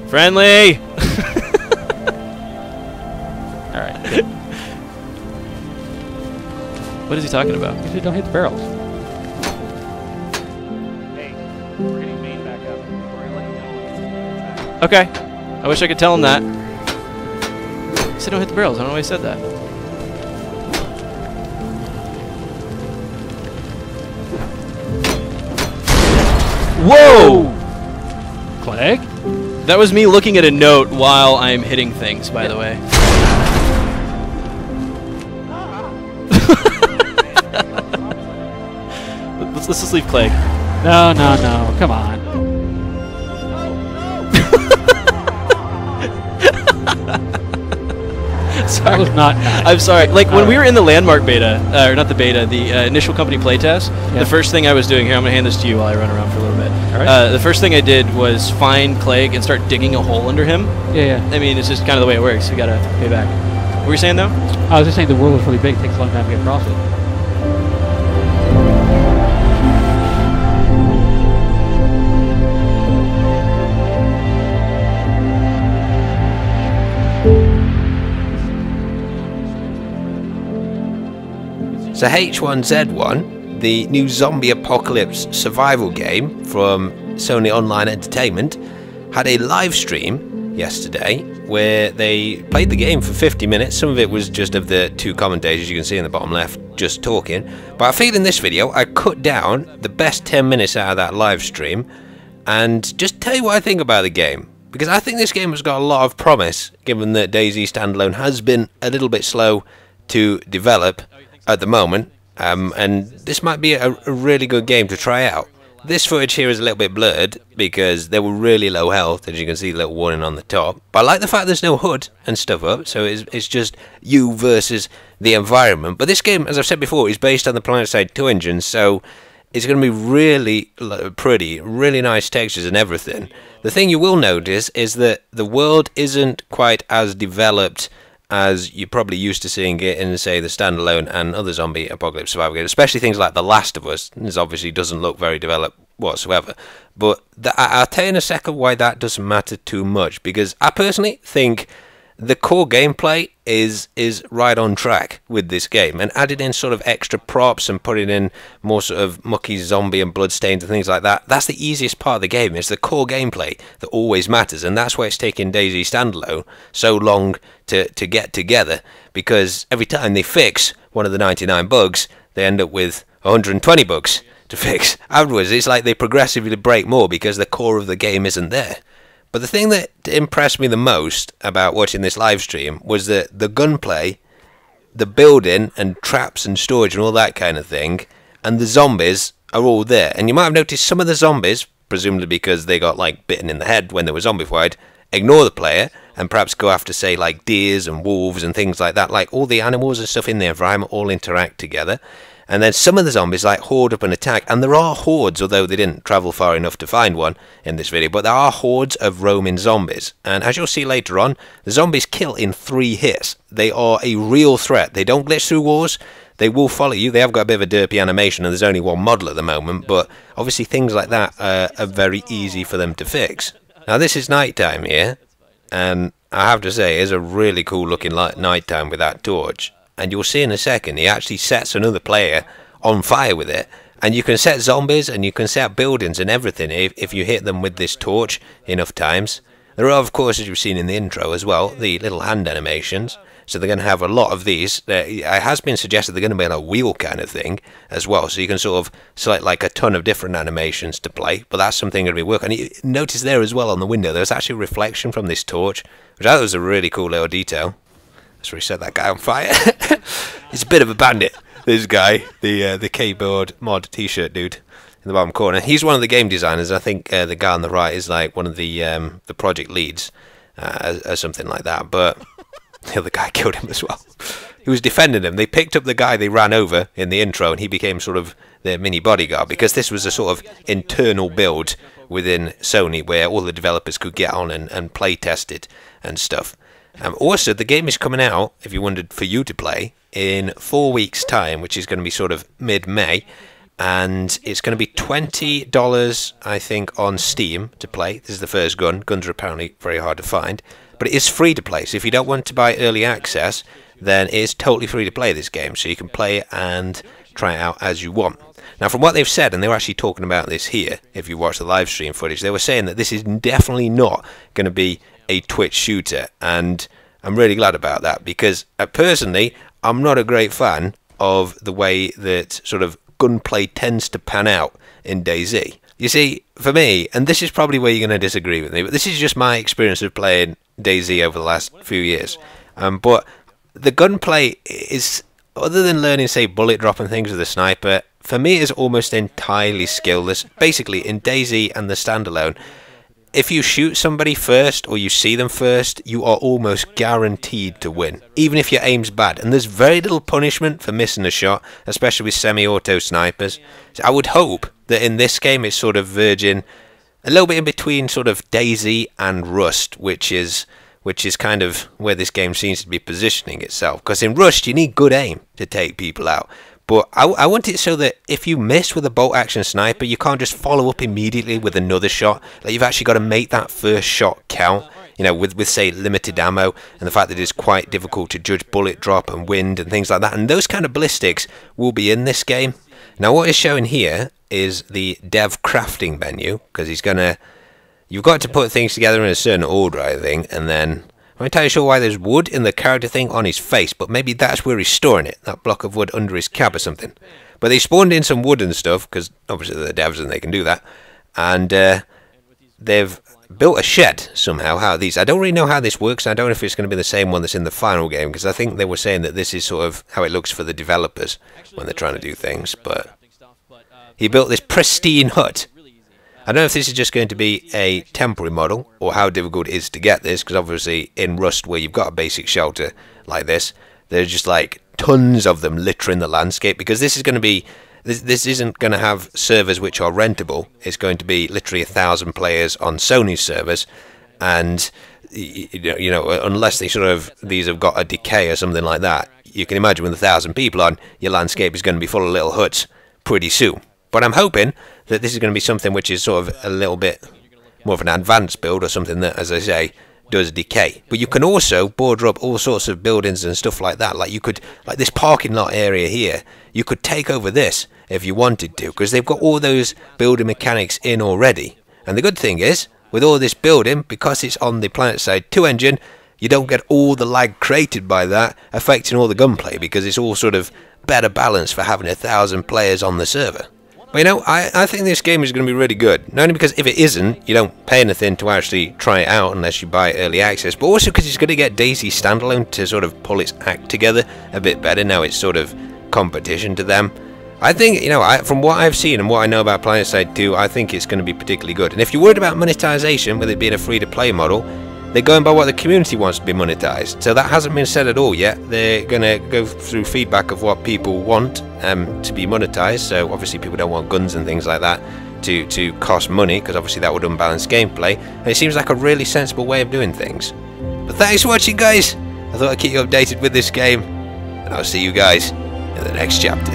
Friendly! Alright. What is he talking about? You don't hit the barrels. Hey, we're getting main back up. We're gonna let you know. Okay. I wish I could tell him that. He said don't hit the barrels. I don't know why he said that. Whoa! Clegg? That was me looking at a note while I'm hitting things, by the way. Let's just leave Clegg. No, no, no. Come on. That was not nice. I'm sorry. Like, when we were in the Landmark beta, or not the beta, the initial company playtest, the first thing I was doing here, I'm going to hand this to you while I run around for a little bit. All right. The first thing I did was find Clegg and start digging a hole under him. Yeah, yeah. I mean, it's just kind of the way it works. You got to pay back. What were you saying, though? I was just saying the world is really big. It takes a long time to get across it. So H1Z1, the new zombie apocalypse survival game from Sony Online Entertainment, had a live stream yesterday where they played the game for 50 minutes. Some of it was just of the two commentators you can see in the bottom left just talking. But I feel in this video I cut down the best 10 minutes out of that live stream and just tell you what I think about the game. Because I think this game has got a lot of promise, given that DayZ standalone has been a little bit slow to develop at the moment, and this might be a really good game to try out. This footage here is a little bit blurred because they were really low health, as you can see the little warning on the top. But I like the fact there's no HUD and stuff up, so it's just you versus the environment. But this game, as I've said before, is based on the PlanetSide 2 engine, so it's going to be really pretty, really nice textures and everything. The thing you will notice is that the world isn't quite as developed as you're probably used to seeing it in, say, the standalone and other zombie apocalypse survival games, especially things like The Last of Us. This obviously doesn't look very developed whatsoever. But I'll tell you in a second why that doesn't matter too much, because I personally think the core gameplay is right on track with this game, and added in sort of extra props and putting in more sort of mucky zombie and bloodstains and things like that. That's the easiest part of the game. It's the core gameplay that always matters, and that's why it's taken DayZ standalone so long to get together, because every time they fix one of the 99 bugs, they end up with 120 bugs to fix. Afterwards, it's like they progressively break more because the core of the game isn't there. But the thing that impressed me the most about watching this live stream was that the gunplay, the building and traps and storage and all that kind of thing, and the zombies are all there. And you might have noticed some of the zombies, presumably because they got like bitten in the head when they were zombified, ignore the player and perhaps go after, say, like deers and wolves and things like that. Like all the animals and stuff in the environment all interact together. And then some of the zombies like horde up and attack, and there are hordes, although they didn't travel far enough to find one in this video, but there are hordes of roaming zombies. And as you'll see later on, the zombies kill in 3 hits. They are a real threat. They don't glitch through walls. They will follow you. They have got a bit of a derpy animation, and there's only one model at the moment, but obviously things like that are very easy for them to fix. Now this is nighttime here, and I have to say, it's a really cool looking nighttime with that torch. And you'll see in a second, he actually sets another player on fire with it. And you can set zombies and you can set buildings and everything if you hit them with this torch enough times. There are, of course, as you've seen in the intro as well, the little hand animations. So they're going to have a lot of these. It has been suggested they're going to be on a wheel kind of thing as well. So you can sort of select like a ton of different animations to play. But that's something going to be working. And you notice there as well on the window, there's actually a reflection from this torch, which I thought was a really cool little detail. That's where he set that guy on fire. He's a bit of a bandit, this guy, the keyboard mod t-shirt dude in the bottom corner. He's one of the game designers. I think the guy on the right is like one of the project leads, or something like that. But the other guy killed him as well. He was defending him. They picked up the guy they ran over in the intro, and he became sort of their mini bodyguard, because this was a sort of internal build within Sony where all the developers could get on and play test it and stuff. Also, the game is coming out, if you wanted for you to play, in 4 weeks' time, which is going to be sort of mid-May. and it's going to be $20, I think, on Steam to play. This is the first gun. Guns are apparently very hard to find, but it is free to play. So if you don't want to buy early access, then it is totally free to play this game. So you can play it and try it out as you want. Now, from what they've said, and they were actually talking about this here, if you watch the live stream footage, they were saying that this is definitely not going to be a Twitch shooter, and I'm really glad about that, because personally, I'm not a great fan of the way that sort of gunplay tends to pan out in DayZ. You see, for me, and this is probably where you're going to disagree with me, but this is just my experience of playing DayZ over the last few years. But the gunplay is, other than learning, say, bullet drop and things with the sniper, for me is almost entirely skillless. Basically, in DayZ and the standalone, if you shoot somebody first or you see them first, you are almost guaranteed to win, even if your aim's bad. And there's very little punishment for missing a shot, especially with semi-auto snipers. So I would hope that in this game it's sort of verging a little bit in between sort of DayZ and Rust, which is kind of where this game seems to be positioning itself. Because in Rust you need good aim to take people out. But I want it so that if you miss with a bolt-action sniper, you can't just follow up immediately with another shot. Like, you've actually got to make that first shot count, you know, with say, limited ammo, and the fact that it's quite difficult to judge bullet drop and wind and things like that. And those kind of ballistics will be in this game. Now, what is showing here is the dev crafting menu, because you've got to put things together in a certain order, I think, and then I'm not entirely sure why there's wood in the character thing on his face, but maybe that's where he's storing it, that block of wood under his cap or something. But they spawned in some wood and stuff, because obviously they're devs and they can do that, and they've built a shed somehow out of these. I don't really know how this works, and I don't know if it's going to be the same one that's in the final game, because I think they were saying that this is sort of how it looks for the developers when they're trying to do things. But he built this pristine hut. I don't know if this is just going to be a temporary model, or how difficult it is to get this, because obviously in Rust, where you've got a basic shelter like this, there's just like tons of them littering the landscape, because this is going to be, this isn't going to have servers which are rentable. It's going to be literally 1,000 players on Sony's servers, and you know, unless they sort of, these have got a decay or something like that, you can imagine with 1,000 people on, your landscape is going to be full of little huts pretty soon. But I'm hoping that this is going to be something which is sort of a little bit more of an advanced build, or something that, as I say, does decay. But you can also border up all sorts of buildings and stuff like that. Like, you could, like this parking lot area here, you could take over this if you wanted to, because they've got all those building mechanics in already. And the good thing is, with all this building, because it's on the PlanetSide 2 engine, you don't get all the lag created by that affecting all the gunplay, because it's all sort of better balanced for having 1,000 players on the server. But, you know, I think this game is going to be really good. Not only because if it isn't, you don't pay anything to actually try it out unless you buy early access, but also because it's going to get DayZ standalone to sort of pull its act together a bit better. Now it's sort of competition to them. I think, you know, from what I've seen and what I know about PlanetSide 2, I think it's going to be particularly good. And if you're worried about monetization, with it being a free-to-play model, they're going by what the community wants to be monetized. So that hasn't been said at all yet. They're going to go through feedback of what people want to be monetized. So obviously people don't want guns and things like that to cost money, because obviously that would unbalance gameplay. And it seems like a really sensible way of doing things. But thanks for watching, guys. I thought I'd keep you updated with this game, and I'll see you guys in the next chapter.